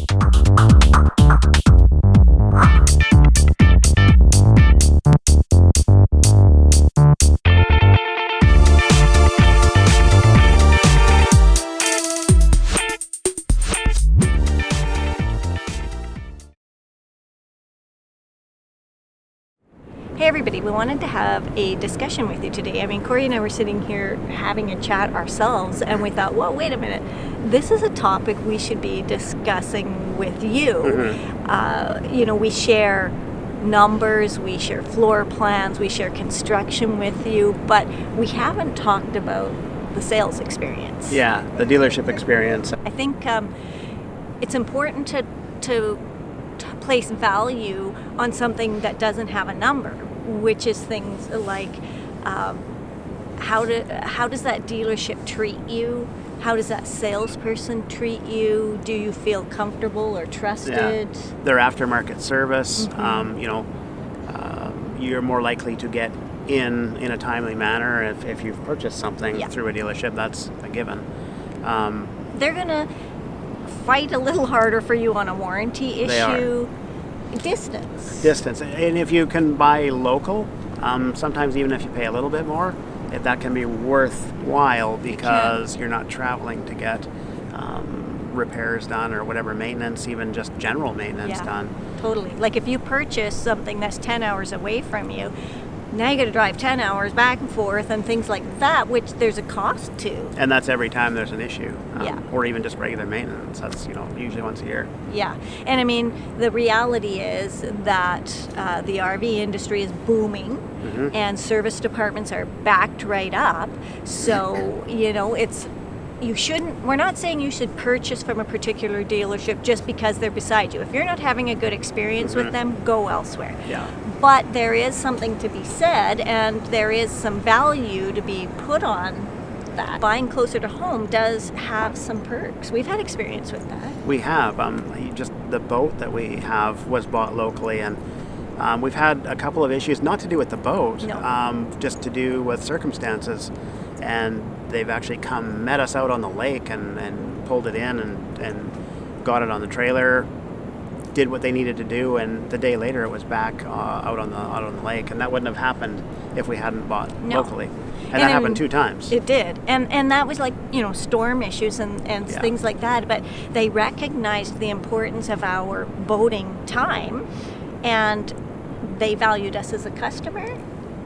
Hey everybody, we wanted to have a discussion with you today. I mean, Corey and I were sitting here having a chat ourselves, and we thought, well, wait a minute, this is a topic we should be discussing with you. Mm-hmm. We share numbers, we share floor plans, we share construction with you, but we haven't talked about the sales experience. Yeah, the dealership experience. I think it's important to place value on something that doesn't have a number, which is things like how does that dealership treat you? How does that salesperson treat you? Do you feel comfortable or trusted? Yeah. Their aftermarket service, mm-hmm. You're more likely to get in a timely manner if you've purchased something through a dealership. That's a given. They're gonna fight a little harder for you on a warranty issue. Distance, and if you can buy local, sometimes even if you pay a little bit more, that can be worthwhile because you're not traveling to get repairs done or whatever maintenance, even just general maintenance done. Totally. Like if you purchase something that's 10 hours away from you, now you got to drive 10 hours back and forth and things like that, which there's a cost to. And that's every time there's an issue. Or even just regular maintenance. That's, usually once a year. Yeah. And I mean, the reality is that the RV industry is booming, mm-hmm. and service departments are backed right up. So, we're not saying you should purchase from a particular dealership just because they're beside you. If you're not having a good experience mm-hmm. with them, go elsewhere. Yeah. But there is something to be said, and there is some value to be put on that. Buying closer to home does have some perks. We've had experience with that. We have. Just the boat that we have was bought locally, and we've had a couple of issues, not to do with the boat, just to do with circumstances. And they've actually met us out on the lake and pulled it in and got it on the trailer, did what they needed to do, and the day later it was back out on the lake, and that wouldn't have happened if we hadn't bought locally. And that happened 2 times. It did. And that was like, storm issues and things like that, but they recognized the importance of our boating time, and they valued us as a customer.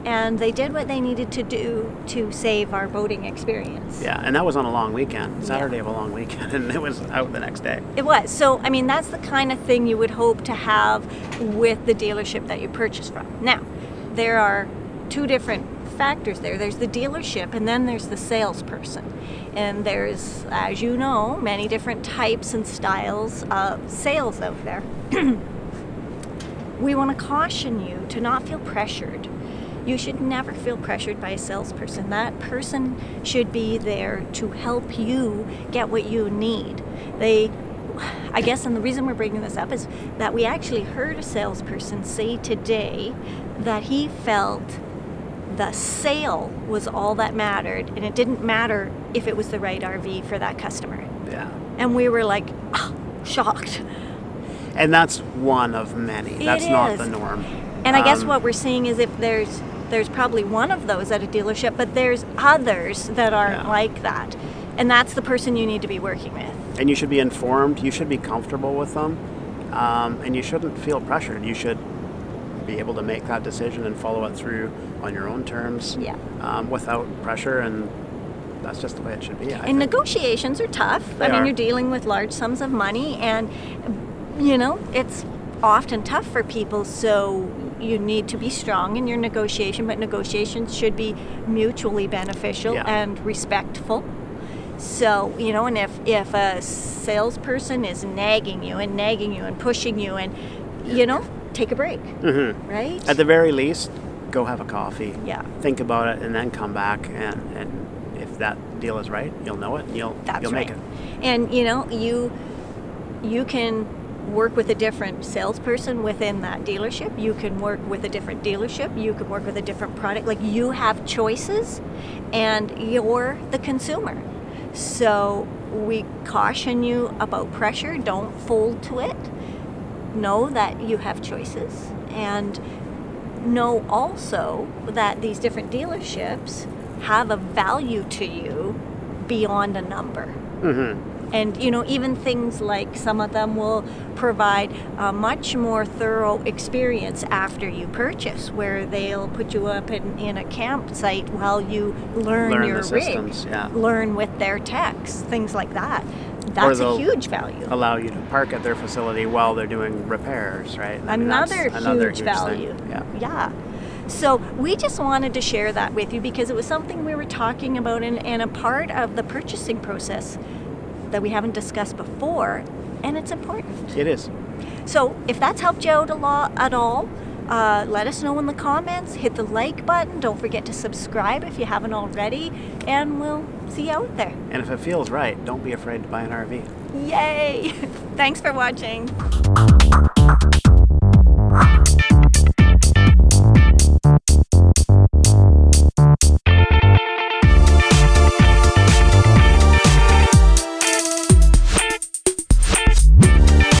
And they did what they needed to do to save our boating experience. Yeah, and that was on a long weekend, Saturday of a long weekend, and it was out the next day. It was. So, I mean, that's the kind of thing you would hope to have with the dealership that you purchase from. Now, there are 2 different factors there. There's the dealership, and then there's the salesperson. And there's, as you know, many different types and styles of sales out there. We want to caution you to not feel pressured. You should never feel pressured by a salesperson. That person should be there to help you get what you need. I guess, and the reason we're bringing this up is that we actually heard a salesperson say today that he felt the sale was all that mattered, and it didn't matter if it was the right RV for that customer. Yeah. And we were like, shocked. And that's one of many. That's not the norm. And I guess what we're seeing is if there's probably one of those at a dealership, but there's others that aren't like that. And that's the person you need to be working with. And you should be informed. You should be comfortable with them. And you shouldn't feel pressured. You should be able to make that decision and follow it through on your own terms without pressure. And that's just the way it should be. I think negotiations are tough. I mean, you're dealing with large sums of money, and, it's often tough for people, so you need to be strong in your negotiation, but negotiations should be mutually beneficial and respectful. So, and if a salesperson is nagging you and pushing you and, take a break, mm-hmm. right? At the very least, go have a coffee. Yeah. Think about it and then come back, and if that deal is right, you'll know it and you'll make it. And, you can work with a different salesperson within that dealership. You can work with a different dealership. You can work with a different product. Like, you have choices, and you're the consumer. So we caution you about pressure. Don't fold to it. Know that you have choices, and know also that these different dealerships have a value to you beyond a number. Mm-hmm. And, even things like some of them will provide a much more thorough experience after you purchase, where they'll put you up in a campsite while you learn your the rig, systems, yeah. learn with their techs, things like that. That's a huge value. Allow you to park at their facility while they're doing repairs, right? Another huge value. Thing. Yeah. So we just wanted to share that with you because it was something we were talking about and a part of the purchasing process that we haven't discussed before, and it's important. It is. So if that's helped you out a lot at all, let us know in the comments. Hit the like button. Don't forget to subscribe if you haven't already, and we'll see you out there. And if it feels right, don't be afraid to buy an RV. Yay! Thanks for watching.